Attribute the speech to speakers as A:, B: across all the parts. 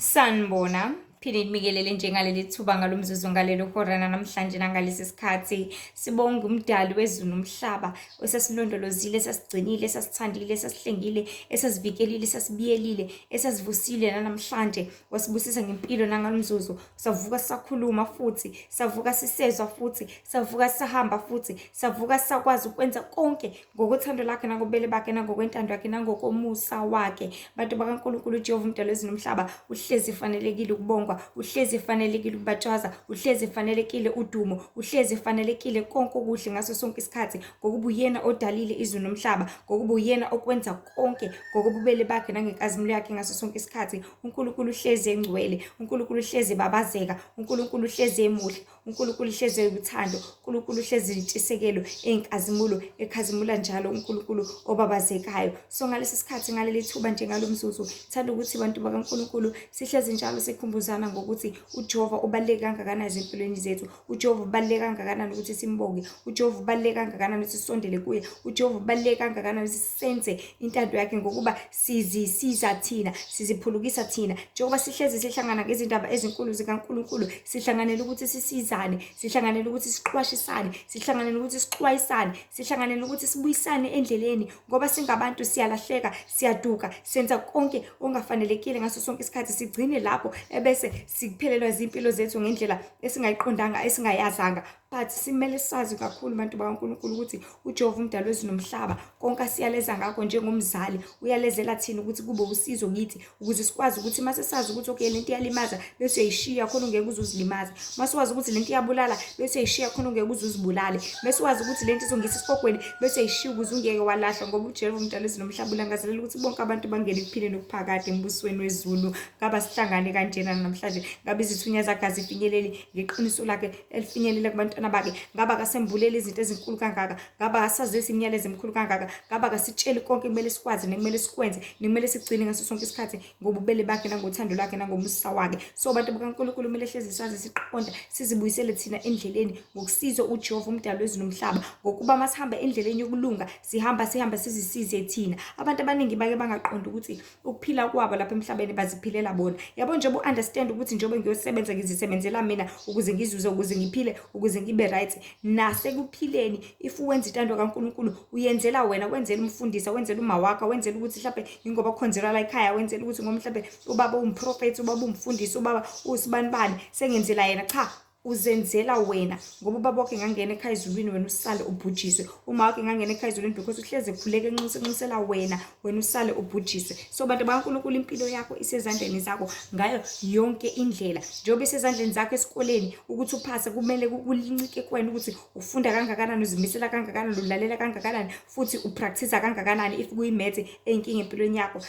A: Sanibona, phinde nibikelele njengaleli thuba ngalomzuzu ngalelo horana namhlanje nangalesi sikhathi. Sibonga umdali wezulu nomhlaba osesilondolozile, esasigcinile, esasithandile, esasihlengile, esasivikelile, esasibiyelile, esasivusile nanamhlanje. Wasibusisa ngempilo nangalomzuzu. Savuka sakhuluma futhi, savuka sisezwa futhi, savuka sahamba futhi, savuka sakwazi ukwenza konke ngokuthando lakhe nangobele bakhe nangokwentando yakhe nangokomusa wakhe. Bantu bakaNkulunkulu uJehova umdali wezulu nomhlaba uhlezi fanelekile ukubongwa, uhlezi fanelekile ukubatshazwa, uhlezi fanelekile udumo, uhlezi fanelekile konke okuhle ngaso sonke isikhathi, ngokuba uyena odalile izulu nomhlaba, ngokuba uyena okwenza konke ngokobubele bakhe nangenkazimulo yakhe ngaso sonke isikhathi. UNkulunkulu uhlezi engcwele, uNkulunkulu uhlezi ebabazeka, uNkulunkulu uhlezi emuhle, uNkulunkulu uhlezi ewuthando, uNkulunkulu uhlezi intshisekelo eyinkazimulo, ekhazimula njalo uNkulunkulu obabazekayo. So ngalesi sikhathi, ngaleli thuba nje ngalomzuzu, thanda ukuthi bantu bakaNkulunkulu sihlezi njalo sikhumbuzana ngokuthi uJehova ubaluleke kangakanani ezimpilweni zethu, uJehova ubaluleke kangakanani ukuthi simbonge, uJehova ubaluleke kangakanani ukuthi sisondele kuye, uJehova ubaluleke kangakanani ukuthi senze intando yakhe ngokuba sizisiza thina, siziphulukisa thina. Njengoba sihlezi sihlangana ngezindaba ezinkulu zikaNkulunkulu, sihlanganele ukuthi sisizane, sihlanganele ukuthi siqwashisane, sihlanganele ukuthi sixwayisane, sihlanganele ukuthi sibuyisane endleleni, ngoba singabantu siyalahleka, siyaduka, senza konke ongafanelekile ngaso sonke isikhathi, sigcine lapho ebese siphelelwa izimpilo zethu ngendlela esingayiqondanga, esingayazanga. But simele sazi kakhulu bantu bakaNkulunkulu ukuthi uJehova umdali wezulu nomhlaba konke asiyaleza ngakho njengomzali uyalezela thina ukuthi kube usizo kithi, ukuze sikwazi ukuthi mase sazi ukuthi okay lento iyalimaza bese uyayishiya khona ungeke uzuzilimaza, mase wazi ukuthi lento iyabulala bese uyayishiya khona ungeke uzuzibulale, bese wazi ukuthi lento izongisa isifogweni bese uyayishiya ukuze ungeke walahla, ngoba uJehova umdali wezulu nomhlaba ulangazelela ukuthi bonke abantu bangene ekuphileni okuphakade embusweni wezulu. Ngaba sihlangane kanjena namhlanje, ngabe izithunya zakhe azifinyeleli ngeqiniso lakhe elifinyelela kubantwana bakhe, ngaba kasembuleli izinto ezinkulu kangaka, ngaba kasazisa imiyalezo emikhulu kangaka, ngaba kasitsheli konke kumele sikwazi nekumele sikwenze nekumele sigcine ngaso sonke isikhathi ngobubele bakhe nangothando lwakhe nangomusa wakhe. So bantu bakaNkulunkulu kumele hlezi sazi siqonda, sizibuyisele thina endleleni ngokusizwa uJehova umdali wezulu nomhlaba, ngokuba masihamba endleleni yokulunga sihamba sizisize thina. Abantu abaningi bake bangaqonda ukuthi ukuphila kwabo lapha emhlabeni baziphilela bona. Yabo njengoba u-understand ukuthi njengoba ngiyosebenza ngizisebenzela mina ukuze ngizuze, ukuze ngiphile, ukuze ngibe right, nasekuphileni if wenza intando kaNkulunkulu uyenzela wena, wenzela umfundisi, wenzela uma wakho, wenzela ukuthi mhlawumbe ingoba khonzela la ekhaya, wenzela ukuthi ngoba mhlawumbe ubaba umprofeti, ubaba umfundisi, ubaba usibanibani sengenzela yena. Cha, uzenzela wena ngoba ubaba wakhe ngangena ekhaya ezulwini wena usale ubhujiswe, uma wakhe ngangena ekhaya ezulwini because uhleze ekhuleke enxusela wena usale ubhujiswe. So bantu bakaNkulunkulu impilo yakho isezandleni zakho ngayo yonke indlela. Njengoba isezandleni zakho esikoleni ukuthi uphase, kumele kulincike kuwena ukuthi ufunda kangakanani, uzimisela kangakanani, ulalela kangakanani, futhi upractice kangakanani if kuyimath eyinkinga empilweni yakho.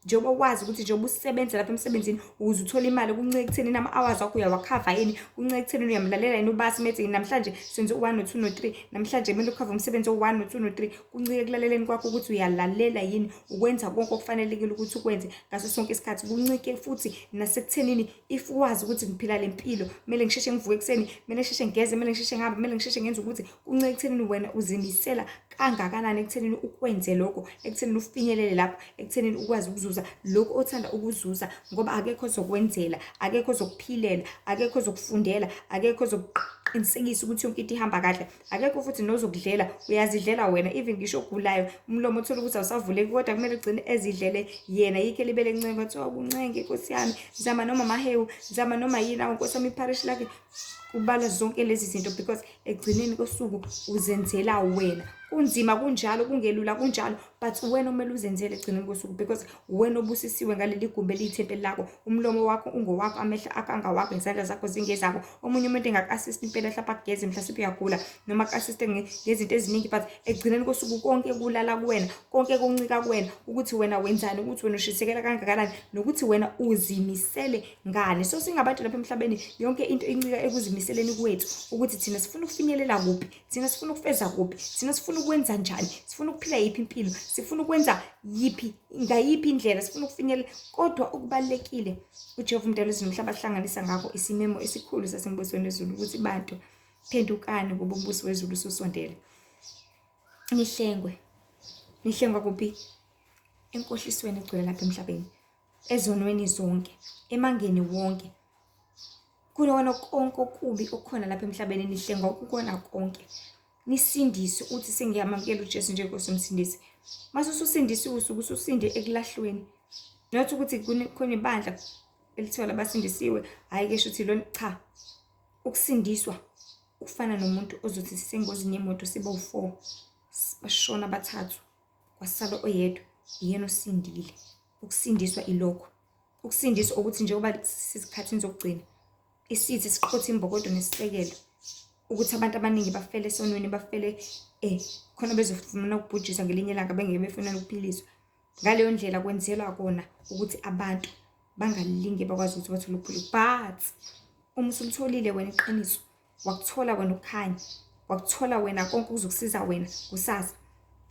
A: Njengoba wazi ukuthi njengoba usebenza lapha emsebenzini ukuze uthole imali, kuncike ekutheni ama-hours wakho uyawakhava yini, kuncike ekutheni uyamlalela yini ubasi methi namhlanje senze u-1 no-2 no-3, namhlanje kumele ukhave umsebenzi o-1 no-2 no-3. Kuncike ekulaleleni kwakho ukuthi uyalalela yini, ukwenza konke okufanelekile ukuthi ukwenze ngaso sonke isikhathi. Kuncike futhi nasekuthenini if wazi ukuthi ngiphila le mpilo, kumele ngisheshe ngivuke ekuseni, kumele ngisheshe ngigeze, kumele ngisheshe ngihambe, kumele ngisheshe ngenze ukuthi, kuncike ekutheni wena uzimisela kangakanani ekuthenini ukwenze lokho, ekuthenini ufinyelele lapho, ekuthenini ukwazi ukuzuza lokho othanda ukuzuza, ngoba akekho ozokwenzela, akekho ozokuphilela, akekho ozokufundela, akekho ozokuqinisekisa ukuthi yonke into ihamba kahle, akekho futhi nozokudlela, uyazidlela wena. Even ngisho ogulayo umlomo uthola ukuthi awusavuleki kodwa kumele ugcine ezidlele yena. Yikho elibele encenge kuthiwa kuncenge Nkosi yami, zama noma mahewu, zama noma yini, Nkosi yami iparish lakhe, kubala zonke lezi zinto because ekugcineni kosuku uzenzela wena. Kunzima kunjalo, kungelula kunjalo, but wena kumele uzenzele ekugcineni kosuku because wena obusisiwe ngaleli gumbi eliyithempeli lakho. Umlomo wakho ungowakho, amehlo akho angawakho, izandla zakho zingezakho. Omunye umuntu engaka-assist impela mhlawumbe akugeze, mhlawumbe uyagula noma aku-assiste ngezinto eziningi, but ekugcineni kosuku konke kulala kuwena, konke kuncika kuwena ukuthi wena wenzani, ukuthi wena ushisekela kangakanani, nokuthi wena uzimisele ngani. So singabantu lapha emhlabeni yonke into incika ekuzimiseleni kwethu, ukuthi thina sifuna ukufinyelela kuphi, thina sifuna ukufeza kuphi, thina sifuna ukwenza njani, sifuna ukuphila yiphi impilo, sifuna ukwenza ngayiphi indlela, sifuna ukufinyelela. Kodwa okubalekile uJehova umdali wezulu nomhlaba ahlanganisa ngakho isimemo esikhulu sasembusweni wezulu ukuthi bantu phendukani ngoba umbuso wezulu ususondele. Nihlengwa kuphi? Enkohlisweni egcwele lapha emhlabeni. ezonweni zonke, emangeni wonke. Kunona konke okubi okukhona lapha emhlabeni nihlenga ukukona konke. Nisindiswe uthi sengiyamamukela uJesu njengenkosi nomsindisi. Mase ususindisiwe usuke ususinde ekulahlweni. Not ukuthi khona ibandla elithiwa labasindisiwe, hayi ke shuthi lona cha. Ukusindiswa ukufana nomuntu ozothi sisengozini yemoto sibe u4 bashona bathathu kwasala oyedwa yena osindile. Ukusindiswa ilokho. Ukusindiswa ukuthi njengoba sisikhathini zokugcina isithi siqothe imbokodo nesisekelo ukuthi abantu abaningi bafele esonweni bafele khona bezofuna ukubhujiswa ngelinye ilanga bengeke befuna ukuphiliswa. Ngaleyo ndlela kwenzelwa kona ukuthi abantu bangalilinge bakwazi ukuthi bathole ukuphila. But uma usulitholile wena iqiniso, wakuthola wena ukukhanya, wakuthola wena konke kuzokusiza wena kusasa.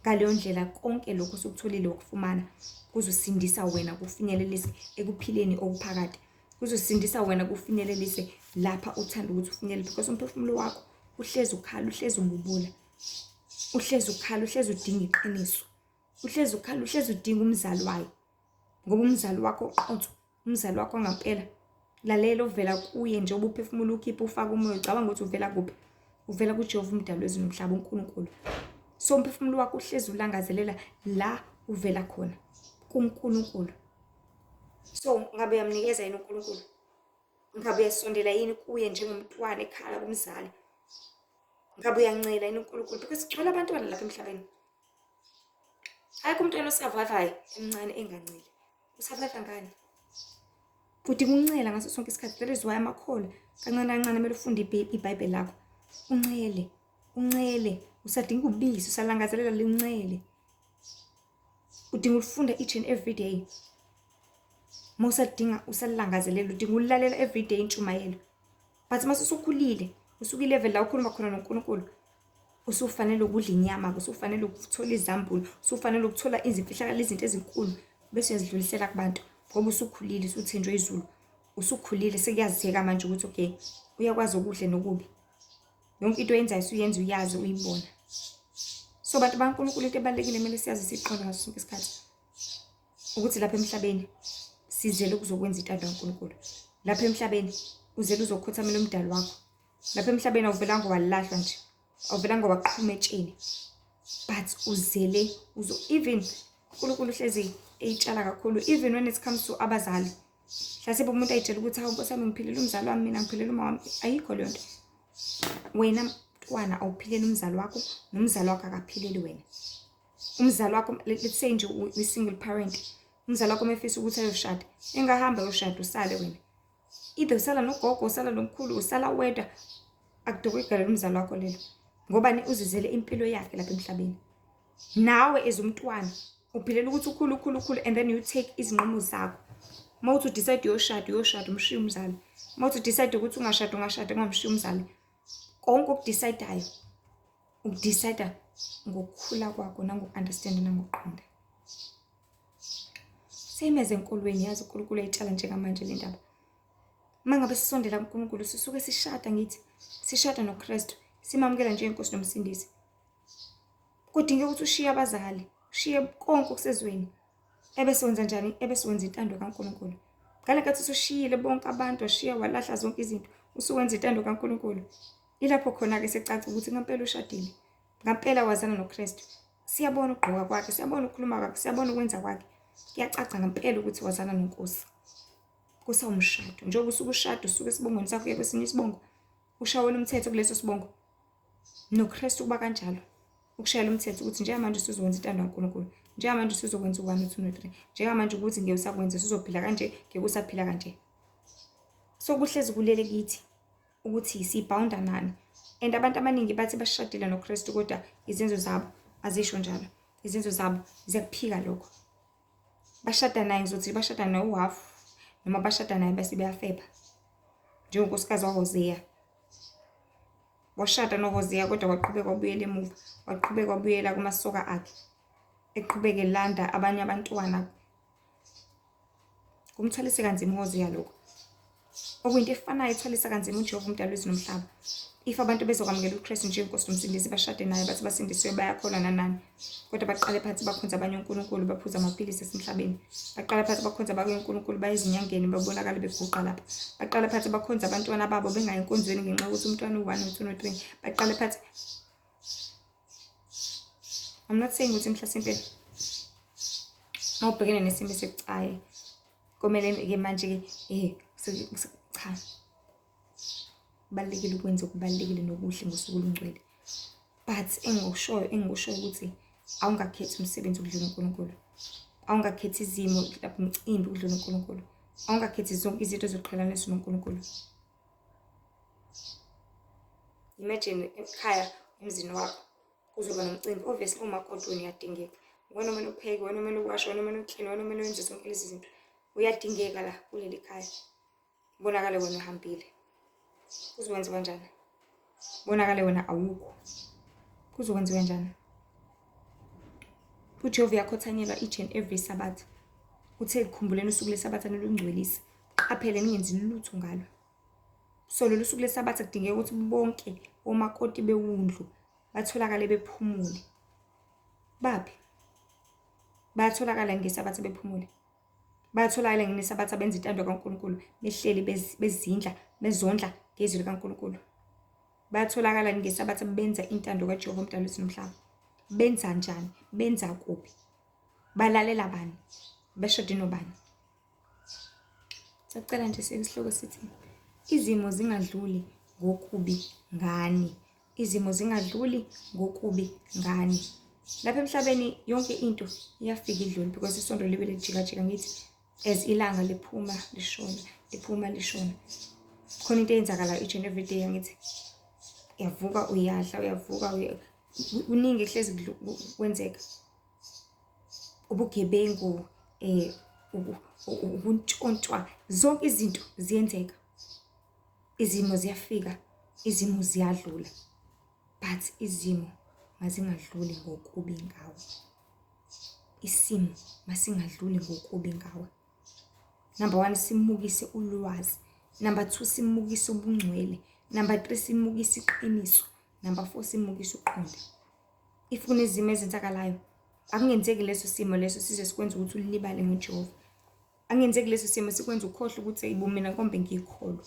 A: Ngaleyo ndlela konke lokho osukutholile ukufumana kuzosindisa wena kufinyelelise ekuphileni okuphakade. Kuzosindisa wena kufinyelelise lapha uthanda ukuthi ufinyelele, because umphefumulo wakho uhlezi ukhala, uhlezi ungubula. Uhlezi ukhala, uhlezi udinga iqiniso. Uhlezi ukhala, uhlezi udinga umzali wayo. Ngoba umzali wakho uqotho, umzali wakho ngampela. Lalela ovela kuye nje ubuphefumulo ukhipha ufaka umoya, ucabanga ukuthi uvela kuphi? Uvela kuJehova umdali wezulu nomhlaba, uNkulunkulu. So umphefumulo wakho uhlezi ulangazelela la uvela khona kuNkulunkulu. So ngabe uyamnikeza yini uNkulunkulu? Ngabe uyasondela yini kuye njengomntwana ekhala kumzali? Ngabe uyancela yini uNkulunkulu? Because sicela abantu lapha emhlabeni. Ayikho umntwana osavavayo emncane enganceli. Usavava ngani? Udinga ukuncela ngaso sonke isikhathi. That is why amakhola kancane kancane kumele ufunde iBhayibheli lakho. Uncele, uncele. Usadinga ubisi, usalangazelela lincele. Udinga ukufunda each and every day. Usadinga usalangazelela, udinga ulalela every day intshumayelo. But mase usukhulile, usuka ilevel la ukhuluma khona noNkulunkulu, usufanele ukudla inyama, usufanele ukuthola izambulo, usufanele ukuthola izimfihlakalo, izinto ezinkulu bese uyazidlulisela kubantu ngoba usukhulile, usuthenjwe izulu. Usukhulile sekuyazeka manje ukuthi okay, uyakwazi okuhle nokubi. Yonke into oyenzayo uyenza uyazi uyibona. So bantu baNkulunkulu into ebalekile kumele siyazi siqonda ngaso sonke isikhathi ukuthi lapha emhlabeni sizele ukuzokwenza intando kaNkulunkulu. Lapha emhlabeni uzele uzokhothamela umdali wakho. Lapha emhlabeni awuvelanga walahlwa nje. Awuvelanga waqhuma etsheni. But uzele even uNkulunkulu hlezi eyitshala kakhulu, even when it comes to abazali. Hlase umuntu ayitshela ukuthi hawu Nkosi yami ngiphilela umzali wami, mina ngiphilela uma wami. Ayikho leyo nto. Wena mntwana awuphilele umzali wakho, nomzali wakho akaphilele wena. Umzali wakho, let's say nje uyi-single parent. Umzali wakho mefisa ukuthi ayoshada, engahamba yoshada usale wena. Either usala nogogo, usala nomkhulu, usala wedwa, akudokegala umzali wakho lelo. Ngoba uzizele impilo yakhe lapha emhlabeni. Nawe ezumntwana uphilela ukuthi ukhulu and then you take izinqumo zakho. Mawuthi decide uyoshada umshiye umzali. Mawuthi decide ukuthi ungashada ungamshiya umzali. Konke ukudecidayo ukudecida ngokukhula kwakho nangoku-understand nangokuqonda. Same as enkolweni, yazi uNkulunkulu ayitshala njengamanje le ndaba. Mangabe sisondela kuNkulunkulu sisuke sishada ngithi, sishada noKristu, simamukela njengenkosi nomsindisi. Kudinga ukuthi ushiye abazali, ushiye konke okusezweni. Ebese wenza njani? Ebese wenza intando kaNkulunkulu. Ngale nkathi usushiyile bonke abantu, washiya walahla zonke izinto, usuwenza intando kaNkulunkulu. Ilapho khona ke secaca ukuthi ngempela ushadile. Ngempela wazana noKristu. Siyabona ukugqoka kwakhe, siyabona ukukhuluma kwakhe, siyabona ukwenza kwakhe. Kuyacaca ngempela ukuthi wazana noNkosi. Kusawumshado. Njengoba usuke ushado, usuke esibongweni sakho uye kwesinye isibongo. Ushayela umthetho kuleso sibongo. NoKristu kuba kanjalo. Ukushayela umthetho ukuthi njengamanje usuzokwenza intando kaNkulunkulu. Njengamanje usuzokwenza 1 2 3. Njengamanje ukuthi ngeke usakwenza usuzophila kanje, ngeke usaphila kanje. So kuhlezi kulele kithi ukuthi sibounda nani. And abantu abaningi bathi bashadile noKristu kodwa izenzo zabo azisho njalo. Izenzo zabo ziyakuphika lokho. Bashada naye ngizothi bashada naye uhalf noma bashada naye bese beyafeba. Njengonkosikazi waHosea. Washada noHosea kodwa waqhubeka wabuyela emuva. Waqhubeka wabuyela kumasoka akhe. Eqhubeke landa abanye abantwana. Kumthwalise kanzima uHosea lokho. Okuyinto efanayo ethwalisa kanzima uJehova umdali wezulu nomhlaba. if abantu bezokwamukela uKristu njengenkosi nomsindisi bashade naye bathi basindisiwe bayakholwa nanani, kodwa baqale phansi bakhonza abanye uNkulunkulu baphuza amaphilisi asemhlabeni, baqala phansi bakhonza abanye uNkulunkulu baye ezinyangeni babonakala beguqa lapha, baqala phansi bakhonza abantwana babo bengayi enkonzweni ngenxa yokuthi umntwana u1 no2 no3, baqale phansi. I'm not saying ukuthi mhlasimpe awubhekene nesimo esibucayi komele ke manje ke cha, kubalulekile ukwenza okubalulekile nokuhle ngosuku olungcwele, but engikushoyo ukuthi awungakhethi umsebenzi ukudlula uNkulunkulu, awungakhethi izimo lapho umcimbi ukudlula uNkulunkulu, awungakhethi zonke izinto ezoqhelaniswa noNkulunkulu. Imagine ekhaya emzini wakho kuzoba nomcimbi, obviously umakoti uyadingeka, wena omele upheke, wena omele uwashe, wena omele uclean, wena omele wenze zonke lezi zinto, uyadingeka la kuleli khaya. Bonakale wena uhambile, kuzokwenziwa kanjani? Bonakale wena awukho, kuzokwenziwa kanjani? uJehova yakhothanyelwa each and every Sabbath. Uthe kukhumbuleni usuku leSabatha nolungcwelise, qaphele ningenzi lutho ngalo. So lolu suku leSabatha kudingeka ukuthi bonke omakoti bewundlu batholakale bephumule. Baphi? Bayatholakala ngeSabatha bephumule. Bayatholakala ngeSabatha benza intando kaNkulunkulu, behleli bezindla, bezondla ngezwi likaNkulunkulu. Bayatholakala ngeSabatha benza intando kaJehova umdali wethu nomhlaba. Benza njani? Benza kuphi? Balalela bani? Beshade nobani? Sacela nje isihloko sithi izimo zingadluli ngokubi ngani. Izimo zingadluli ngokubi ngani. Lapha emhlabeni yonke into iyafika idlule because isondo libe lijika ngithi as ilanga liphuma lishona, liphuma lishona. Khona into eyenzakala each and every day ngithi uyavuka uyadla, uyavuka uningi hlezi kwenzeka. Ubugebengu, ubuntshontshwa, zonke izinto ziyenzeka. Izimo ziyafika, izimo ziyadlula, but izimo mazingadluli ngokubi ngawe. Isimo masingadluli ngokubi ngawe. Number 1, simukise ulwazi. Number 2, simukise ubungcwele. Number 3, simukise iqiniso. Number 4, simukise uqonda. If kunezimo ezenzakalayo, akungenzeki leso simo leso size sikwenza ukuthi ulibale ngoJehova. Angenzeki leso simo sikwenza ukhohle ukuthi yibo mina konke ngikholwa.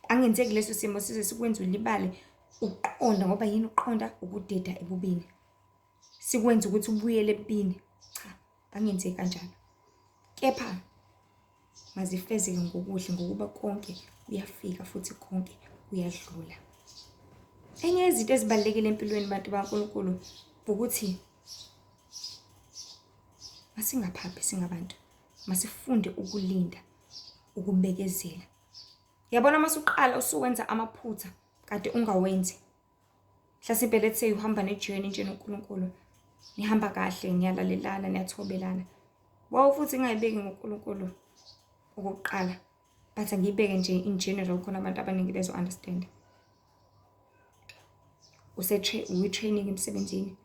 A: Angenzeki leso simo size sikwenza ulibale uqonda, ngoba yini uqonda? Ukudeda ebubini. Sikwenza ukuthi ubuyele ebini. Cha, angenzeki kanjalo. Kepha mazifezeke ngokuhle ngokuba konke kuyafika futhi konke kuyadlula. Enye izinto ezibalekile empilweni bantu baNkulunkulu ukuthi masingaphaphi singabantu. Masifunde ukulinda, ukubekezela. Yabona masuqala usuwenza amaphutha kade ungawenzi. Mhlasimbe let's say uhamba nejourney nje noNkulunkulu. Nihamba kahle, niyalalelana, niyathobelana. Wow, futhi ngayibeki ngoNkulunkulu okokuqala. But ngiyibeke nje in general khona abantu abaningi bezo understand. Training emsebenzini.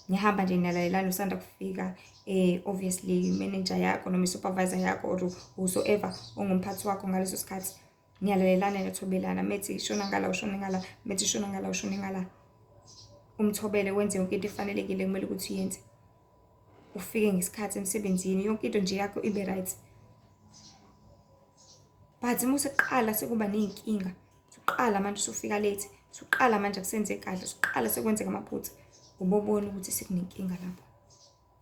A: Nihamba nje niyalalelana usanda kufika, obviously manager yakho noma supervisor yakho or whosoever ongumphathi wakho ngaleso sikhathi. Niyalalelana niyathobelana, methi shona ngala ushone ngala, methi shona ngala ushone ngala. Umthobele wenze yonke into efanelekile kumele ukuthi uyenze. Ufike ngesikhathi emsebenzini, yonke into nje yakho ibe right. But museqala sekuba nezinkinga, uqala manje usufika late, usuqala manje akusenze kahle, usuqala sekwenzeka amaphutha. Ubobona ukuthi sekunenkinga lapho.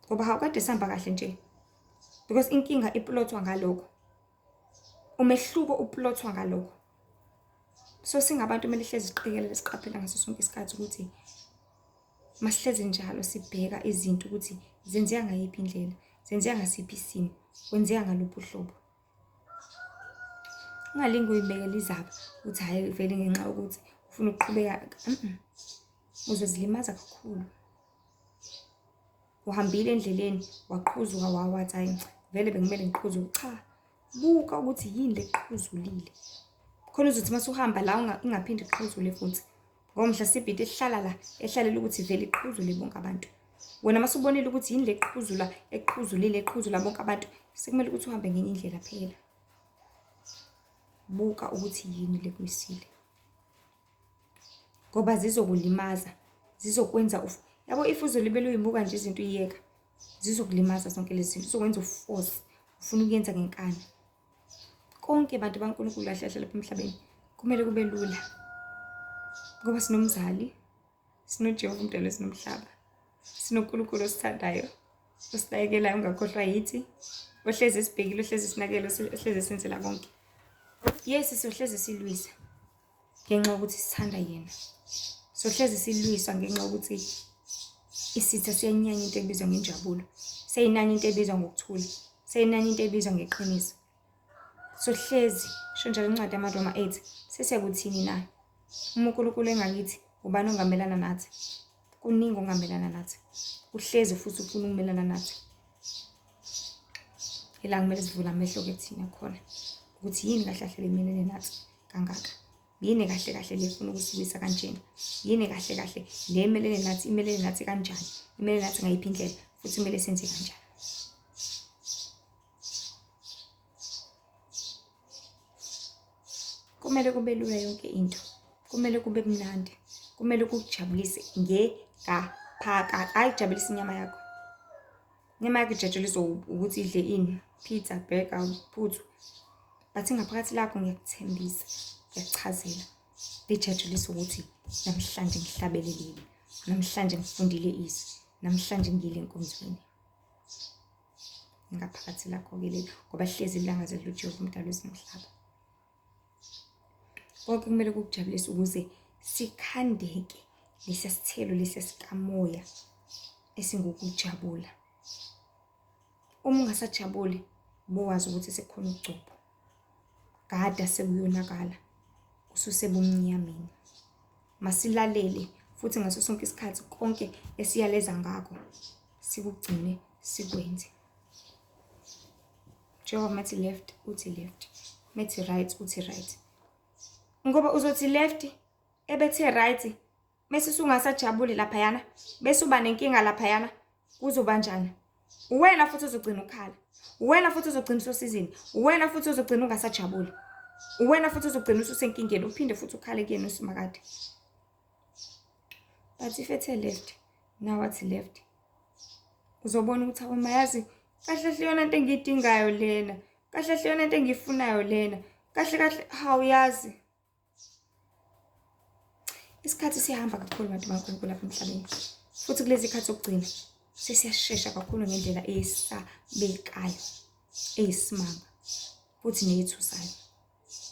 A: Ngoba awukade sihamba kahle nje. Because inkinga iplothwa ngalokho. Umehluko uplothwa ngalokho. So singabantu kumele hlezi siqikelele siqaphela ngaso sonke isikhathi ukuthi masihlezi njalo sibheka izinto ukuthi zenzeka ngayiphi indlela, zenzeka ngasiphi isimo, kwenzeka ngaluphi uhlobo. Ungalingi uyibekela izaba uthi hayi vele ngenxa ukuthi ufuna ukuqhubeka. Uzozilimaza kakhulu. Uhambile endleleni waqhuzuka wawathi hayi vele bekumele ngiqhuzuke. Cha, buka ukuthi yini leqhuzulile. Khona uzothi masuhamba la ingaphindi iqhuzule futhi. Ngoba mhlasimbe into ehlala la ehlalela ukuthi vele iqhuzule bonke abantu. Wena masubonile ukuthi yini leqhuzula eqhuzula bonke abantu, sekumele ukuthi uhambe ngenye indlela phela. Buka ukuthi yini lekwisile. ngoba zizokulimaza, zizokwenza yabo if uzolibela uyibuka nje izinto uyiyeka, zizokulimaza zonke lezi zinto, zizokwenza uforce ufuna ukuyenza ngenkani. Konke abantu baNkulunkulu kahle kahle lapha emhlabeni kumele kube lula, ngoba sinomzali, sinoJehova umdali wesinomhlaba, sinoNkulunkulu osithandayo, osinakekelayo ungakhohlwa yithi, ohlezi esibhekile, ohlezi sinakekela, ohlezi senzela konke. Yes, siyohlezi silwisa ngenxa yokuthi sithanda yena. Sohlezi silwiswa ngenxa yokuthi isitha siyananya into ebizwa ngenjabulo, seyinanya into ebizwa ngokuthula, seyinanya into ebizwa ngeqiniso. Sohlezi sho njalo incwadi yamaRoma 8 sesiyakuthini na? uNkulunkulu engakithi ubani ongamelana nathi? Kuningi ongamelana nathi, uhlezi futhi ufuna ukumelana nathi. Ila kumele sivule amehlo-ke thina khona ukuthi yini kahle kahle lemelene nathi kangaka, yini kahle kahle lefuna ukusiwisa kanjena, yini kahle kahle le emelene nathi, imelene nathi kanjani, imelene nathi ngayiphi indlela, futhi kumele senze kanjani. Kumele kube lula yonke into, kumele kube mnandi, kumele kukujabulise ngephaka, ayijabulise inyama yakho. Inyama yakho ijatshulisa ukuthi idle ini, pizza, burger, phuthu, but ngaphakathi lakho ngiyakuthembisa, ngiyakuchazela, lijatshulisa ukuthi namhlanje ngihlabelelile, namhlanje ngifundile izwi, namhlanje ngiyile enkonzweni. Ngaphakathi lakho-ke lelo, ngoba hlezi lilangazela uJehova umdali wesinomhlaba. Konke kumele kukujabulise ukuze sikhandeke lesiya sithelo lesiya sikamoya esingukujabula. Uma ungasajabuli bowazi ukuthi sekukhona ugcobo, gada sekuyonakala, ususebumnyameni. Masilalele futhi ngaso sonke isikhathi konke esiyaleza ngakho sikugcine sikwenze. Njengoba mathi left uthi left, methi right uthi right. Ngoba uzothi left ebethe right, mase sungasajabuli laphayana, bese uba nenkinga laphayana, kuzoba njani? Uwena futhi uzogcina ukhala, uwena futhi uzogcina usosizini, uwena futhi uzogcina ungasajabuli, uwena futhi uzogcina ususenkingeni, uphinde futhi ukhale kuyena usimakade. But if ethe left, now wathi left, uzobona ukuthi awu mayazi kahle kahle yona into engiyidingayo lena, kahle kahle yona into engiyifunayo lena, kahle kahle hawuyazi. Isikhathi sihamba kakhulu abantu baNkulunkulu lapha emhlabeni, futhi kulezi ikhathi zokugcina sesiyashesha kakhulu ngendlela eyesabekayo, eyisimanga, futhi neyethusayo.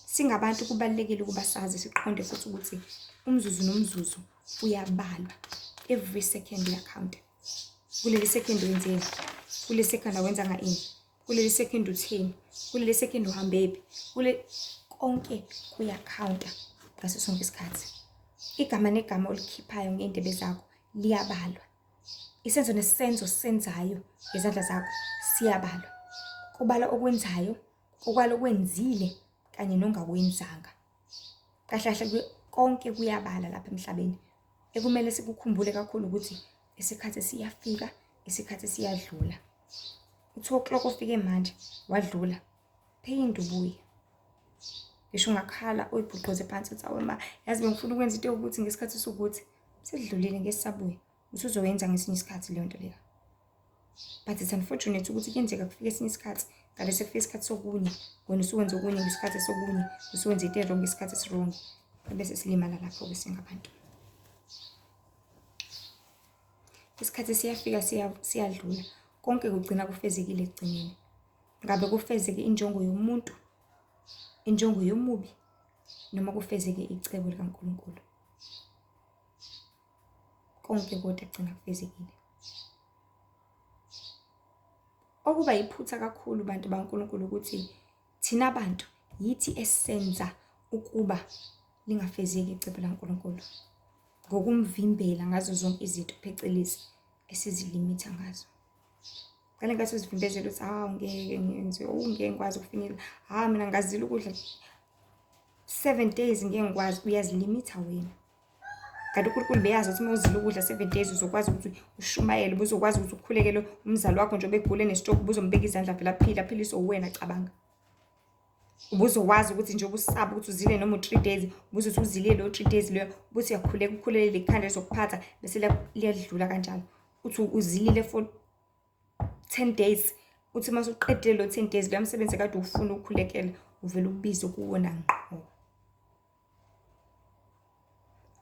A: Singabantu kubalulekile ukuba sazi siqonde futhi ukuthi umzuzu nomzuzu uyabalwa, every second uyakhawunta. Kuleli second wenzeni, kuleli second awenzanga ini, kuleli second utheni, kuleli second uhambephi, konke kuyakhawunta ngaso sonke isikhathi. Igama negama olikhiphayo ngeindebe zakho liyabalwa. Isenzo nesenzo senzayo ngezandla zakho siyabalwa. Kubala okwenzayo, kubala okwenzile kanye nongakwenzanga. Kahle kahle konke kuyabala lapha emhlabeni. Ekumele sikukhumbule kakhulu ukuthi isikhathi siyafika, isikhathi siyadlula. U2 o'clock ufike manje wadlula, phinde ubuye. Ngisho ungakhala uyibhuqoze phansi uthi awu ma yazi bengifuna ukwenza into yokuthi ngesikhathi sokuthi sedlulile ngesisabuye, usuzoyenza ngesinye isikhathi leyo nto leyo. But it's unfortunate ukuthi kuyenzeka kufike esinye isikhathi, ngale sekufike isikhathi sokunye, wena usuwenza okunye ngesikhathi sokunye, usuwenza into wrong ngesikhathi eswrong, bese silimala lapho-ke singabantu. Isikhathi siyafika siyadlula, konke kugcina kufezekile ekugcineni. Ngabe kufezeke injongo yomuntu, injongo yomubi, noma kufezeke icebo likaNkulunkulu. Konke kodwa kugcina kufezekile. Okuba yiphutha kakhulu bantu baNkulunkulu ukuthi thina bantu yithi esenza ukuba lingafezeki icebo likaNkulunkulu, ngokumvimbela ngazo zonke izinto phecelezi esizilimitha ngazo. Kale ngathi uzivimbezela ukuthi ngeke ngiyenze, ngeke ngikwazi ukufinyelela, mina ngazile ukudla 7 days ngeke ngikwazi, uyazilimitha wena. Kanti uNkulunkulu beyazi ukuthi uma uzile ukudla 7 days uzokwazi ukuthi ushumayele, uzokwazi ukuthi ukhulekele umzali wakho njengoba egule nestroke, uzombeka izandla vele aphile, aphiliswe uwena cabanga. Ubuzokwazi ukuthi nje ubusaba ukuthi uzile noma u3 days, ubuzothi uzile lo 3 days leyo, ubuthi uyakhuleka ukhulele lekhanda ezokuphatha bese liyadlula kanjalo. Uthi uzilile for 10 days. Uthi mase uqedile lo 10 days lo msebenzi kade ufuna ukukhulekela, uvela ubize kuwona ngqo.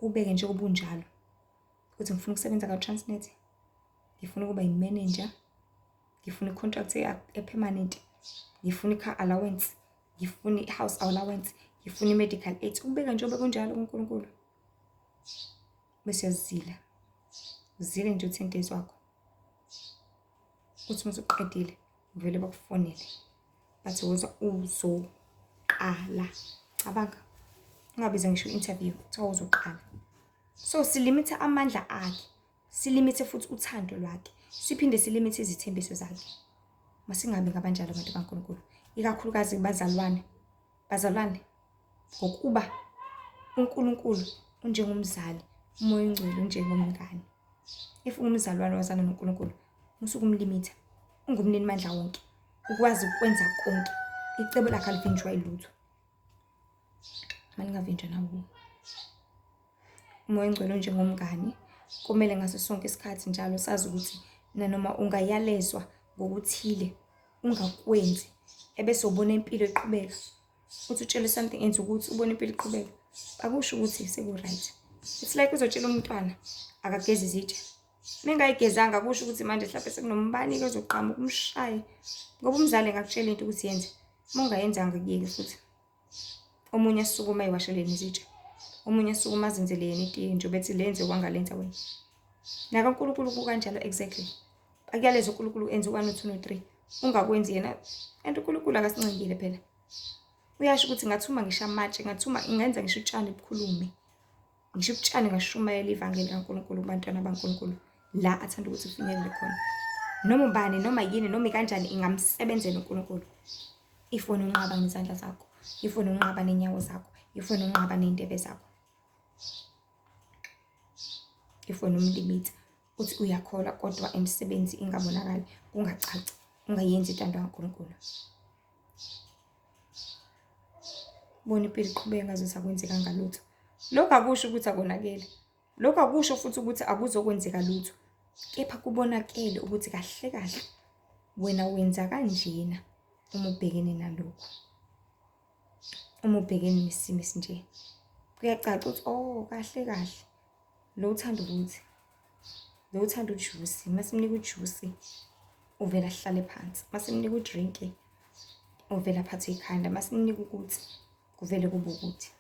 A: Ubeke nje obunjalo. Uthi ngifuna ukusebenza ka-Transnet. Ngifuna ukuba yi-manager. Ngifuna i-contract e-permanent. Ngifuna i-car allowance. Ngifuna i-house allowance. Ngifuna i-medical aid. Ubeka nje obeka kunjalo kuNkulunkulu. Bese uyazila. Uzile nje u-10 days wakho. Uthi mase uqedile uvele bakufonele. Bathi uzoqala. Cabanga. Ungabiza ngisho i-interview, kuthiwa uzoqala. So silimitha amandla akhe. Silimithe futhi uthando lwakhe. Siphinde silimithe izithembiso zakhe. Masingabi ngabanjalo abantu kaNkulunkulu. Ikakhulukazi bazalwane. Bazalwane. Ngokuba uNkulunkulu unjengomzali, uMoya oNgcwele unjengomngane. If ungumzalwane wazana noNkulunkulu, musuke umlimitha. Ungumnini mandla wonke. Ukwazi ukwenza konke. Icebo lakhe alivinjwa ilutho. Malingavinjwa nawo. uMoya oNgcwele unjengomngane. Kumele ngaso sonke isikhathi njalo sazi ukuthi nanoma ungayalezwa ngokuthile ungakwenzi ebese ubona impilo iqhubeka. Uthi utshele something enze ukuthi ubone impilo iqhubeka. Akusho ukuthi seku-right. It's like uzotshela umntwana akageze izitsha. Mengayigezanga kusho ukuthi manje mhlawumbe sekunombani ozoqhamuka ukumshaya. Ngoba umzali engakutshela into ukuthi yenze. Uma ungayenzanga kuyeke futhi. Omunye asukuma ayiwasheleni izitsha. Omunye asukuma azenzele yena itiye nje bethi lenze kwangalenza wena. Naka uNkulunkulu kukanjalo exactly. Akuyaleza uNkulunkulu enze 1 2 no 3. Ungakwenzi yena. And uNkulunkulu akasincengile phela. Uyasho ukuthi ngathuma ngisho amatshe, ngathuma ingenza ngisho utshani bukhulume. Ngisho ubutshani ngashumayela ivangeli kaNkulunkulu kubantwana baNkulunkulu la athanda ukuthi ufinyelele khona. Noma ubani noma yini noma kanjani ingamsebenzela uNkulunkulu. Ifuna unqaba ngezandla zakho, ifuna unqaba nenyawo zakho, ifuna unqaba neindebe zakho. Ifuna umlimit uthi uyakhola kodwa emsebenzi ingabonakali, kungacaci, ungayenzi intando kaNkulunkulu. Bona impilo iqhubeka ngaze kwenzeka ngalutho. Lokho akusho ukuthi akonakele. Lokho akusho futhi ukuthi akuzokwenzeka lutho. Kepha kubonakele ukuthi kahle kahle wena wenza kanjena uma ubhekene nalokho. Uma ubhekene nesimo esinje. Kuyacaca ukuthi kahle kahle lo uthanda ukuthi. Lo uthanda ujuice, masimnika ujuice uvela hlale phansi. Masimnika udrink uvela phathe ikhanda, masimnika ukuthi kuvele kube ukuthi.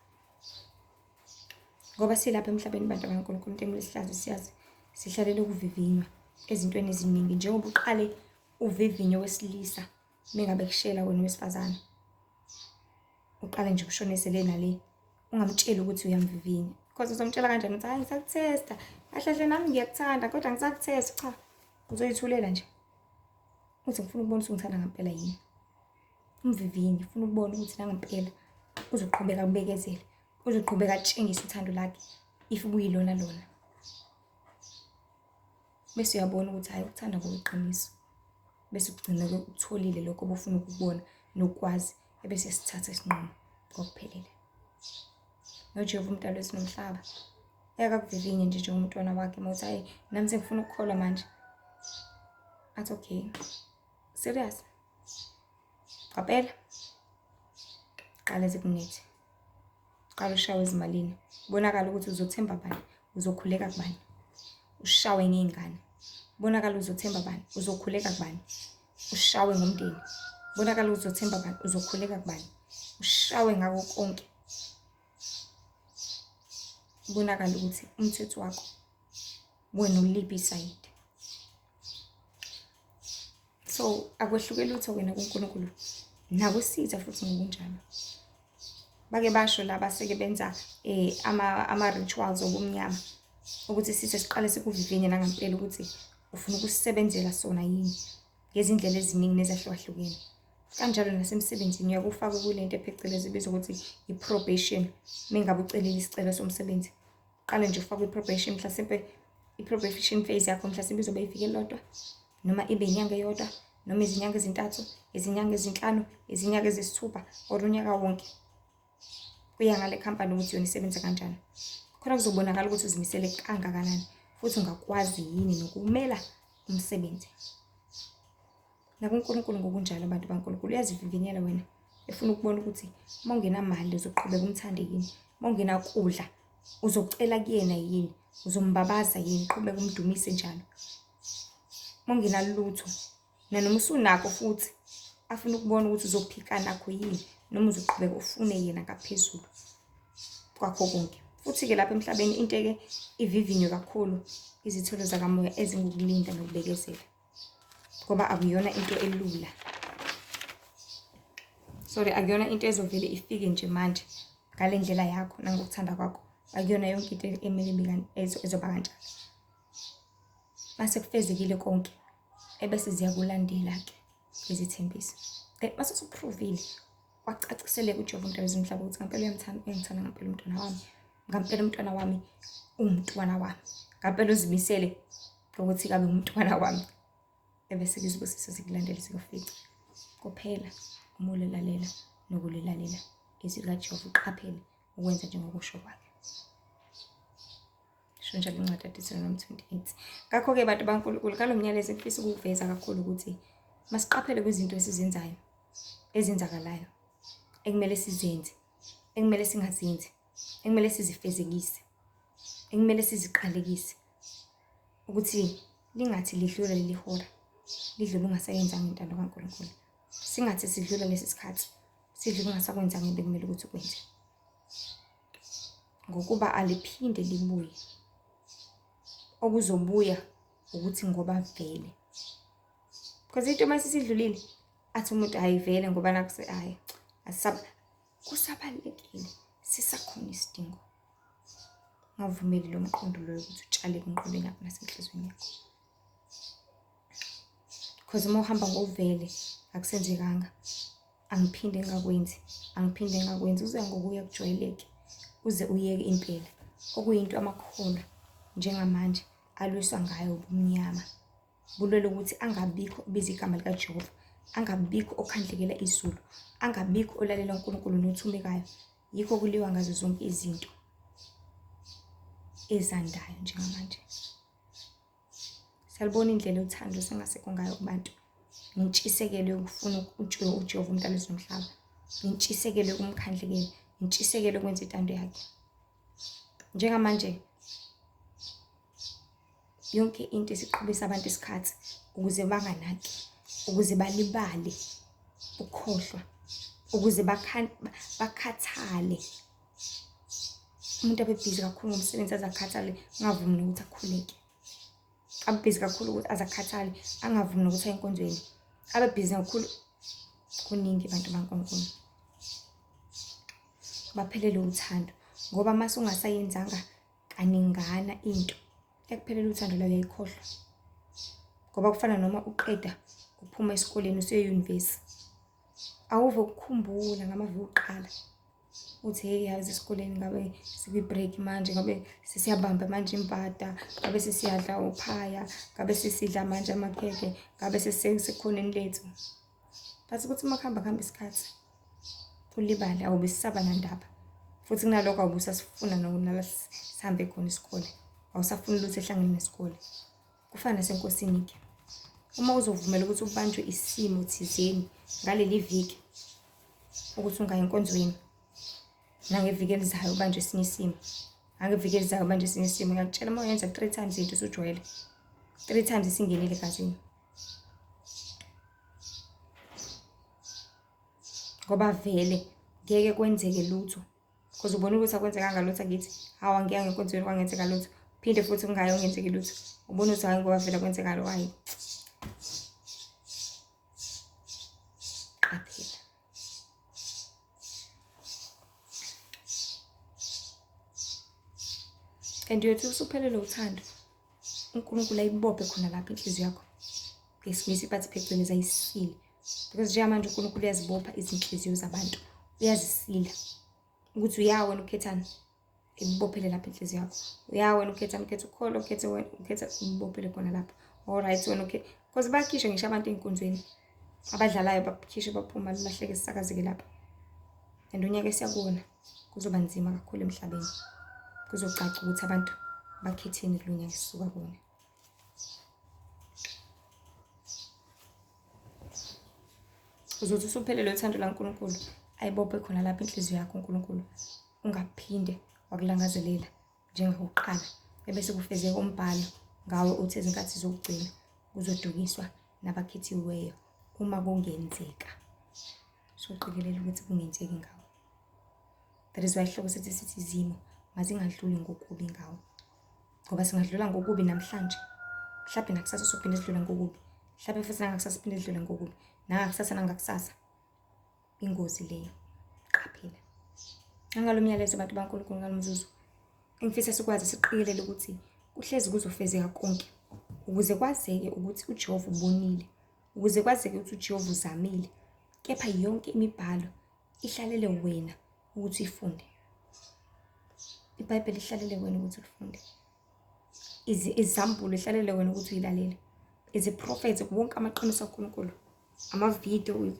A: Ngoba silapha emhlabeni bantu kaNkulunkulu into engilesihlazo siyazi sihlalele ukuvivinywa ezintweni eziningi njengoba uqale uvivinyo wesilisa mengabe kushela wena wesifazane. Uqale nje ukushonese le nale ungamtshela ukuthi uyamvivinya. Because uzomtshela kanjani ukuthi hayi ngisakuthesta. Kahle nami ngiyakuthanda kodwa ngisakuthesta cha. Uzoyithulela nje. Uthi ngifuna ukubona ukuthi ungithanda ngempela yini. Umvivinyo ufuna ukubona ukuthi nangempela uzoqhubeka ubekezela. Uzoqhubeka atshengise uthando lakhe if kuyilona lona. Bese uyabona ukuthi hayi ukuthanda ngokuqiniso. Bese ugcina ukutholile lokho obufuna ukubona nokwazi ebese sithatha isinqumo ngokuphelele. NoJehova umdalo wesinomhlaba akakuvivinye nje njengomntwana wakhe mawuthi hayi nami sengifuna ukukholwa manje. Athi okay. Serious? Qaphela. Qala zikunethi. Qala ushawe ezimalini. Bonakala ukuthi uzothemba bani, uzokhuleka kubani. Ushawe ngezingane. Bonakala uzothemba bani, uzokhuleka kubani. Ushawe ngomndeni. Bonakala uzothemba bani, uzokhuleka kubani. Ushawe ngako konke. Bonakala ukuthi umthetho wakho wena uliphi side. So akwehlukela lutho wena kuNkulunkulu. Nakusiza futhi ngokunjalo. Bake basho laba seke benza ama rituals obumnyama ukuthi sithe siqale sikuvivinye nangempela ukuthi ufuna ukusebenzela sona yini ngezindlela eziningi nezahlukahlukene. Kanjalo nasemsebenzini uyakufaka kulento ephecelezi ibizwa ukuthi i-probation. Mengabe ucelile isicelo somsebenzi, qale nje ufake i-probation mhlasimpe i-probation phase yakho mhlasimpe izobe ifike lodwa noma ibe inyanga eyodwa noma izinyanga ezintathu, izinyanga ezinhlanu, izinyanga eziyisithupha, or unyaka wonke. Kuya ngale khampani ukuthi yona isebenza kanjani. Khona kuzobonakala ukuthi uzimisele kangakanani futhi ungakwazi yini nokumela umsebenzi. NakuNkulunkulu ngokunjalo abantu baNkulunkulu uyazivivinyela wena. Efuna ukubona ukuthi uma ungenamali uzoqhubeka umthande yini, uma ungenakudla uzocela kuyena yini, uzombabaza yini, qhubeka umdumise njalo. Uma ungenalutho nanoma usunakho futhi afuna ukubona ukuthi uzophika nakho yini, noma uzoqhubeka ufune yena ngaphezulu kwakho konke. Futhi-ke lapha emhlabeni into-ke ivivinywe kakhulu izithelo zakamoya ezingukulinda nokubekezela, ngoba akuyona into elula. Akuyona into ezovele ifike nje manje ngale ndlela yakho nangokuthanda kwakho. Akuyona yonke into emele ezoba kanjalo. Mase kufezekile konke ebese ziyakulandela-ke izithembiso. Mase usuprovile wacaciseleka uJehova uMdali wezomhlaba ukuthi ngampela uyangithanda ngampela umntwana wami. Ngampela umntwana wami umntwana wami. Ngampela uzimisele ukuthi kabe umntwana wami. Ebese-ke izibusiso zikulandela zikufica. Kuphela uma ulilalela nokulilalela izwi likaJehova, uqaphele ukwenza njengokusho kwakhe. Sho njalo incwadi kaDuteronomy 28. Ngakho-ke bantu baNkulunkulu, ngalo myalezo ngifisa ukuveza kakhulu ukuthi masiqaphele kwizinto esizenzayo, ezenzakalayo, ekumele sizenze, ekumele singazenzi, ekumele sizifezekise, ekumele siziqalekise, ukuthi lingathi lidlula leli hora, lidlula ungasayenzanga intando kaNkulunkulu. Singathi sidlula lesi sikhathi, sidlula ungasakwenzanga into ekumele ukuthi ukwenze, ngokuba aliphinde libuye. Okuzobuya ukuthi ngoba vele, because into uma sisidlulile athi umuntu ayivele ngoba nakuse kusabalekile sisakhona isidingo. Ngavumeli lo mqondo loyo ukuthi utshale emqondweni yakho nasenhlizweni yakho, because uma uhamba ngovele akusenzekanga, angiphinde ngakwenzi, uze ngokuya kujwayeleke, uze uyeke impela okuyinto amakholwa njengamanje alwiswa ngayo ubumnyama. Bulwele ukuthi angabikho ubiza igama likaJehova, angabikho okhandlekela izulu, angabikho olalela uNkulunkulu nothumekayo. Yikho kuliwa ngazo zonke izinto ezandayo njengamanje. Salibona indlela uthando sengasekho ngayo kubantu, nentshisekelo yokufuna uJehova uMdali wezomhlaba, nentshisekelo yokumkhandlekela, nentshisekelo yokwenza intando yakhe. Njengamanje yonke into isiqhubisa abantu isikhathi ukuze banganaki, ukuze balibale ukukhohlwa, ukuze bakhathale. Umuntu abebhizi kakhulu ngomsebenzi azakhathale, angavumi nokuthi akhuleke. Abebhizi kakhulu ukuthi azakhathale, angavumi nokuthi aye enkonzweni. Abebhizi kakhulu, kuningi abantu baNkulunkulu baphelele uthando, ngoba mase ungasayenzanga kaningana into ekuphelele uthando layo uyayikhohlwa. Ngoba kufana noma uqeda uphuma esikoleni usiye enyuvesi, awuve ukukhumbula ngamaviki okuqala uthi hey yazi esikoleni ngabe sikwi-break manje, ngabe sesiyabamba manje impata, ngabe sesiyadla uphaya, ngabe sesidla manje amakhekhe, ngabe sesikhoneni lethu. Bese kuthi uma kuhamba isikhathi ulibale, awubisaba nandaba futhi kunalokho awubusasifuna nala sihambe khona isikole, awusafuni lutho ehlangene nesikole. Kufana nasenkosini-ke, uma uzovumela ukuthi ubanjwe isimo thizeni ngaleli viki ukuthi ungayi enkonzweni, nangeviki elizayo ubanjwe esinye isimo, nangeviki elizayo ubanjwe esinye isimo, ngiyakutshela uma uyenza 3 times into usujwayele, 3 times isingenile egazini. Ngoba vele ngeke kwenzeke lutho, because ubona ukuthi akwenzekanga lutho akithi, hawa ngiyanga enkonzweni kwangenzeka lutho, phinde futhi kungayi ongenzeki lutho, ubona ukuthi hayi ngoba vele kwenzeka lo hayi. Qaphela. Kanti uyothi usuphelele uthando, uNkulunkulu ayibophe khona lapha inhliziyo yakho. Ngesingisi bathi phecelezi ayisile, because njengamanje uNkulunkulu uyazibopha izinhliziyo zabantu, uyazisila ukuthi uyawe wena ukhethani, ibophele lapha inhliziyo yakho. Uyawe wena ukhetha ukhetha ukholo, ukhetha ubophele khona lapha. Alright wena Because bakhishwa ngisho abantu ey'nkundleni abadlalayo bakhishwe baphuma lahleke sisakazeke lapha. And unyaka esiyakuwona kuzoba nzima kakhulu emhlabeni. Kuzocaca ukuthi abantu bakhetheni kulo nyaka esisuka kuwona. Uzothi usuphelelwe uthando laNkulunkulu ayibophe khona lapha inhliziyo yakho uNkulunkulu. Ungaphinde wakulangazelela njengokuqala. Ebese kufezeka umbhalo ngawe uthi ezinkathi zokugcina kuzodukiswa nabakhethiweyo uma kungenzeka. So qikelela ukuthi kungenzeki ngawe. That is why ihloko sithi izimo mazingadluli ngokubi ngawe. Ngoba singadlula ngokubi namhlanje. Mhlawumbe nakusasa sophinde sidlula ngokubi. Mhlawumbe futhi nangakusasa siphinde sidlula ngokubi. Nangakusasa nangakusasa. Ingozi leyo. Qaphela. Ngalo myalezo abantu baNkulunkulu ngalomzuzu. Ngifisa sikwazi siqikelele ukuthi kuhlezi kuzofezeka konke. Ukuze kwazeke ukuthi uJehova ubonile. Ukuze kwazeke ukuthi uJehova uzamile. Kepha yonke imibhalo ihlalele wena ukuthi uyifunde. IBhayibheli ihlalele wena ukuthi ulifunde. Izambulo ihlalele wena ukuthi uyilalele. Iziprofethi wonke amaqiniso kaNkulunkulu. Amavidiyo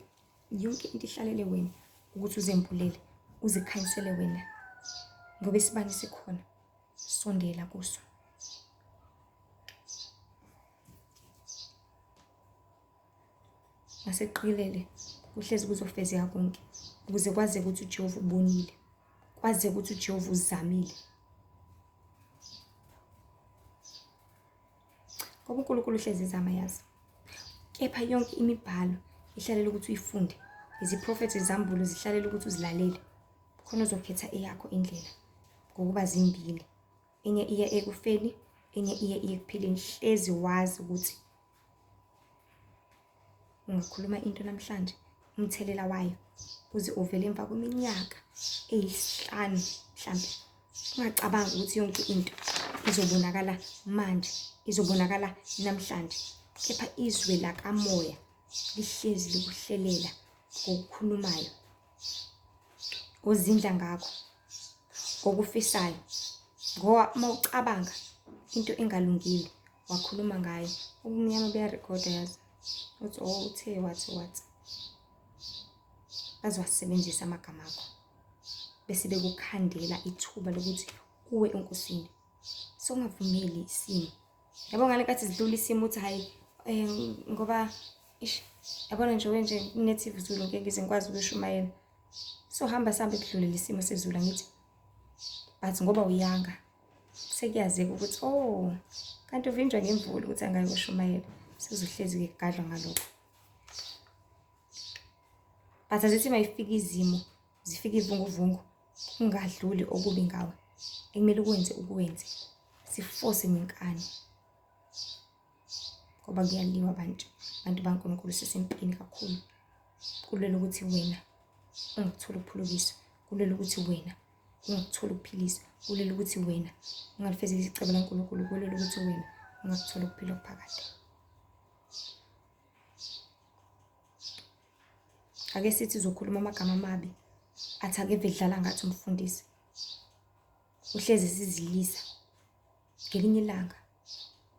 A: yonke into ihlalele wena ukuthi uzembulele, uzikhanyisele wena. Ngoba isibani sikhona. Sondela kuso. Maseqilele kuhlezi kuzofezeka konke. Ukuze kwaze ukuthi uJehova ubonile. Kwaze ukuthi uJehova uzamile. Ngoba uNkulunkulu uhlezi ezama yazi. Kepha yonke imibhalo ihlalele ukuthi uyifunde. Iziprofethi izambulo zihlalele ukuthi uzilalele. Khona uzokhetha eyakho indlela. Ngokuba zimbili. Enye iya ekufeni, enye iya ekuphileni. Hlezi wazi ukuthi ungakhuluma into namhlanje umthelela wayo uze uvele emva kweminyaka ey'5 mhlambe. Ungacabanga ukuthi yonke into izobonakala manje, izobonakala namhlanje. Kepha izwe lakamoya lihlezi likuhlelela ngokukhulumayo. Ozindla ngakho. Okufisayo. Ngoba mawucabanga into engalungile wakhuluma ngayo. Ubumnyama buyarekhoda yazi. Uthi uthe wathi. Bazowasebenzisa amagama akho. Bese bekukhandela ithuba lokuthi uwe enkosini. So ungavumeli isimo. Yabo ngale kathi zidlula isimo uthi hayi ngoba yabona nje native Zulu ngeke ngize ngikwazi ukushumayela. So hamba sambe kudlule isimo sezulu ngithi. But ngoba uyanga sekuyazeka ukuthi kanti uvinjwa ngemvula ukuthi angayi kushumayela. Sezohlezi kegadla ngalokho. But azithi mayifika izimo, zifika ivunguvungu, ungadluli okubi ngawe. Ekumele ukwenze. Siforce iminkani. Ngoba kuyaliwa abantu baNkulunkulu sesempini kakhulu. Kulelo ukuthi wena ungakuthola ukuphulukiswa. Kulelo ukuthi wena ungakuthola ukuphilisa. Kulelo ukuthi wena ungalifezekisa icebo laNkulunkulu. Kulelo ukuthi wena ungakuthola ukuphila okuphakade. Ake sithi uzokhuluma amagama amabi athi ake vedlala ngathi umfundisi. Uhlezi sizilisa. Ngelinye ilanga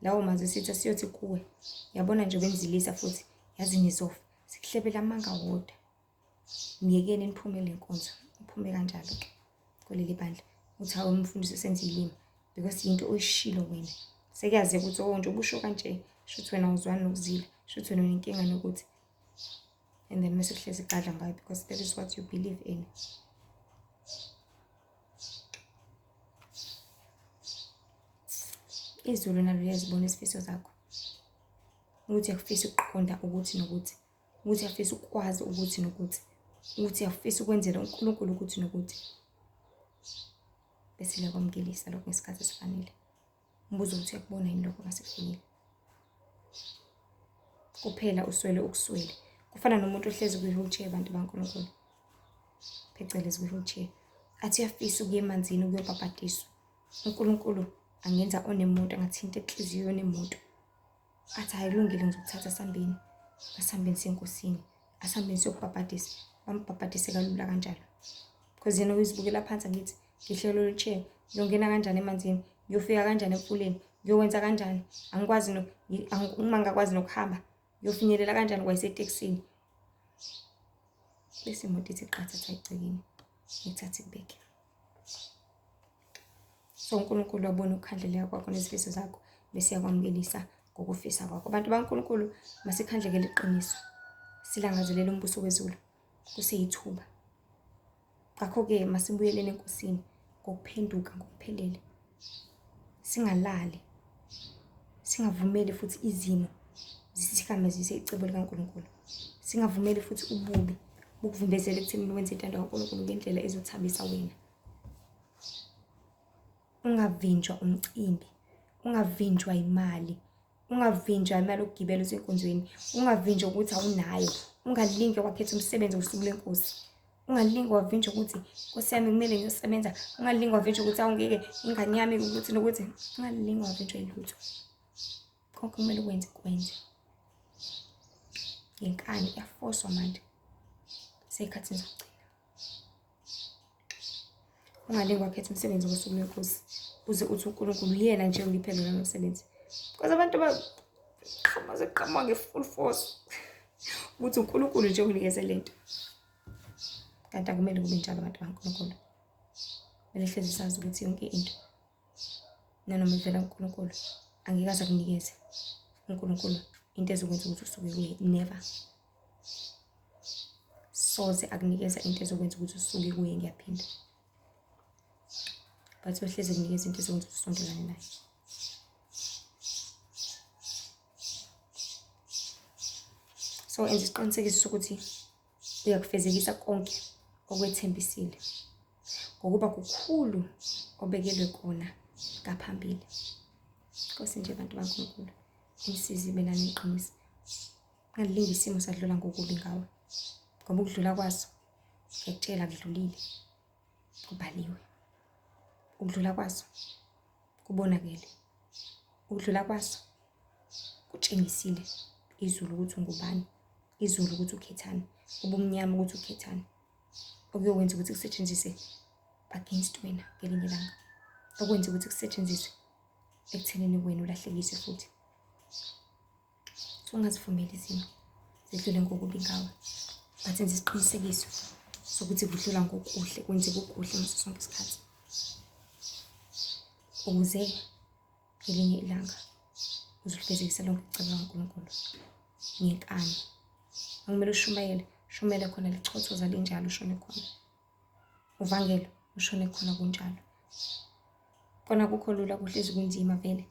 A: lawo mazwi sithi siyothi kuwe. Yabona nje benzilisa futhi yazi nizofa. Sikuhlebela amanga wodwa. Miyekeni niphumele inkonzo. Uphume kanjalo ke kuleli bandla. Uthi hawo umfundisi usenza ilimi because into oyishilo wena. Sekuyaze ukuthi nje ubusho kanje. Shuthi wena uzwana nokuzila. Shuthi wena unenkinga nokuthi. And then mase kuhlezi igadla ngayo because that is what you believe in. Izulu nalo liyazibona izifiso zakho. Ukuthi uyafisa ukuqonda ukuthi nokuthi. Ukuthi uyafisa ukwazi ukuthi nokuthi. Ukuthi uyafisa ukwenzela uNkulunkulu ukuthi nokuthi. Bese liyakwamkelisa lokho ngesikhathi esifanele. Umbuzo ukuthi uyakubona yini lokho masekufinile. Kuphela uswele ukuswele. Kufana nomuntu ohlezi kwi-wheelchair abantu baNkulunkulu. Phecelezi kwi-wheelchair. Athi uyafisa ukuya emanzini ukuyobhabhadiswa. uNkulunkulu angenza onemoto angathinta enhliziyo yonemoto. Athi ayilungile ngizokuthatha sambini. Asambeni senkosini. Asambeni siyokubhabhadisa. Bambhabhadise kalula kanjalo. Because yena uyizibukela phansi ngithi ngihlelo wheelchair. Ngiyongena kanjani emanzini? Ngiyofika kanjani emfuleni? Ngiyokwenza kanjani? Angikwazi uma ngakwazi nokuhamba ngiyofinyelela kanjani kwayisetekisini? Bese imoto ithi qathatha egcekeni, ngithathe ikubeke. So uNkulunkulu wabona ukukhandleleka kwakho nezifiso zakho bese yakwamukelisa ngokufisa kwakho. Abantu baNkulunkulu masikhandlekele iqiniso, silangazelele umbuso wezulu kuseyithuba. Ngakho-ke masibuyeleni enkosini ngokuphenduka ngokuphelele. Singalali, singavumeli futhi izimo zisithikamezise icebo likaNkulunkulu. Singavumeli futhi ububi bukuvimbezele ekutheni wenze intando kaNkulunkulu ngendlela ezothabisa wena. Ungavinjwa umcimbi, ungavinjwa imali, ungavinjwa imali yokugibela usenkonzweni, ungavinjwa ukuthi awunayo, ungalinge wakhetha umsebenzi ngosuku lenkosi, ungalinge wavinjwa ukuthi Nkosi yami kumele ngiyosebenza, ungalinge wavinjwa ukuthi awungeke ingane yami ukuthi nokuthi, ungalinge wavinjwa ilutho. Konke kumele kwenze. Ngenkani kuyafoswa manje seyikhathini zokugcina. Ungalinge wakhetha umsebenzi ngosuku lenkosi uze uthi uNkulunkulu yena nje ungiphendula nomsebenzi. Because abantu qhamuka nge-full force ukuthi uNkulunkulu nje unginikeze lento. Kanti akumele kube njalo abantu baNkulunkulu. Kumele hlezi sazi ukuthi yonke into nanoma ivela kuNkulunkulu angikaze akunikeze uNkulunkulu into ezokwenza ukuthi usuke kuye. Never. Soze akunikeza into ezokwenza ukuthi usuke kuye. Ngiyaphinda. But wehleze kunikeza into ezokwenza ukuthi usondelane naye. So enza isiqinisekiso sokuthi uyakufezekisa konke okwethembisile ngokuba kukhulu obekelwe kona ngaphambili. Nkosi nje abantu baNkulunkulu, imsizi ibe nani iqiniso. Ungalingi isimo sadlula ngokubi ngawe, ngoba ukudlula kwaso ngiyakutshela kudlulile, kubhaliwe. Ukudlula kwaso kubonakele, ukudlula kwaso kutshengisile izulu ukuthi ungubani, izulu ukuthi ukhethani, ubumnyama ukuthi ukhethani, okuyokwenza ukuthi kusetshenziswe against wena ngelinye ilanga, okwenza ukuthi kusetshenziswe ekuthenini wena ulahlekise futhi. So ungazivumeli izimo zidlule ngokubi ngawe, but enza isiqinisekiso sokuthi kudlula ngokuhle, kwenzeka okuhle ngaso sonke isikhathi, ukuze ngelinye ilanga uzulifezekisa lonke icebo likaNkulunkulu ngenkani. Akumele shumele khona lichothoza linjalo ushone khona. Uvangelo ushone khona kunjalo. Kona kukho lula kuhlezi kunzima vele.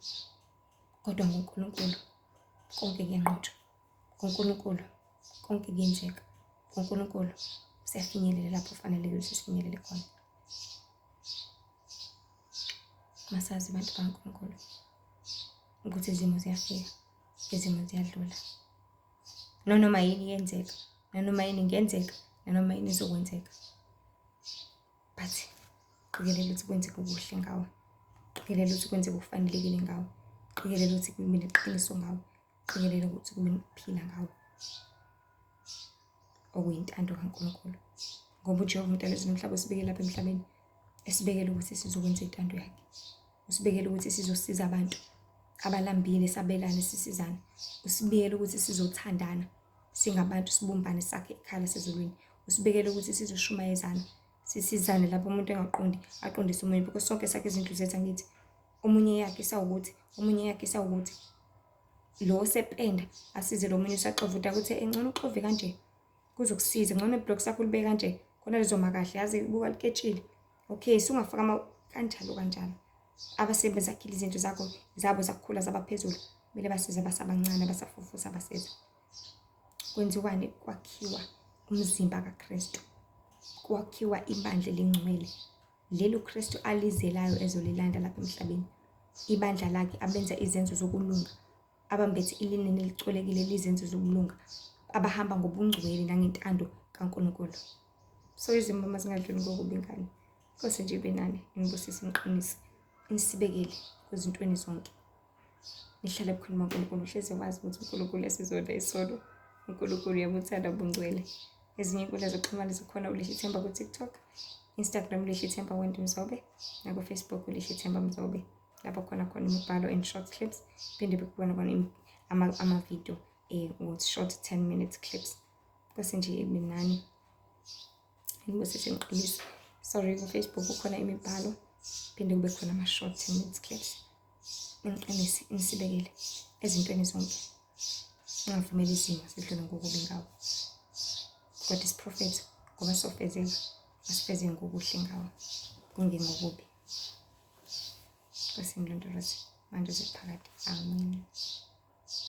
A: Kodwa ngoNkulunkulu konke kuyanqotshwa. ngoNkulunkulu konke kuyenzeka. ngoNkulunkulu siyafinyelela lapho fanele ukuthi sifinyelele khona. Masazi bantu baNkulunkulu ukuthi izimo ziyafika, izimo ziyadlula. Nanoma yini yenzeka, nanoma yini ingenzeka, nanoma yini izokwenzeka. But qikelela ukuthi kwenzeke okuhle ngawe. Qikelela ukuthi kwenzeke okufanelekile ngawe. Qikelela ukuthi kube neqiniso ngawe. Qikelela ukuthi kube nokuphila ngawe okuyintando kaNkulunkulu. Ngoba uJehova umdali wezulu nomhlaba usibekele lapha emhlabeni, esibekele ukuthi sizokwenza intando yakhe. Usibekele ukuthi sizosiza abantu abalambile, sabelane, sisizane. Usibekele ukuthi sizothandana singabantu, sibumbane sakhe ekhaya lasezulwini. Usibekele ukuthi sizoshumayezana, sisizane lapho umuntu engaqondi aqondise omunye, because sonke sakhe izindlu zethu angithi omunye yakhe sawukuthi, omunye yakhe sawukuthi. Lo sependa asize lo munye usaxovuta ukuthi engcono uxove kanje kuzokusiza, ngcono iblock sakho libeke kanje khona lizoma kahle, yazi buka liketshile. Okay, singafaka kanjalo. Abasebenza akhile izinto zakho zabo zakukhula zabaphezulu kumele basize basabancane abasafufusa abaseza. Kwenziwane? Kwakhiwa umzimba kaKristu, kwakhiwa ibandla lengcwele lelo uKristu alizelayo ezolilanda lapha emhlabeni. Ibandla lakhe abenza izenzo zokulunga, abambethe ilineni elicwelekile lizenzo zokulunga, abahamba ngobungcwele nangentando kaNkulunkulu. So izimo mazingadluli ngokubi ngani, Nkosi nje ibe nani, ingibusise ngiqinise, inisibekele kwezintweni zonke. Nihlale ebukhoneni kaNkulunkulu, uhlezi wazi ukuthi uNkulunkulu esizonda isono, uNkulunkulu uyabuthanda ubungcwele. Ezinye inkundla zokuxhumana zikhona, uLihle Ithemba ku-TikTok, Instagram uLihle Ithemba Wendy Mzobe, naku-Facebook uLihle Ithemba Mzobe. lapho khona imibhalo and short clips, phinde bekubona khona ama-video with short 10 minutes clips. Bese nje minani ngibese sengiqinisa. Sorry, ku-Facebook kukhona imibhalo, phinde kube khona ama-short 10 minutes clips. Ngiqinise nisibekele ezintweni zonke. Ngingavumeli izimo zidlule ngokubi ngawo. God is prophet, ngoba sofezeka asifeze ngokuhle ngawo, kungengokubi. Nkosi imlondoloze manje uze phakade. Amen.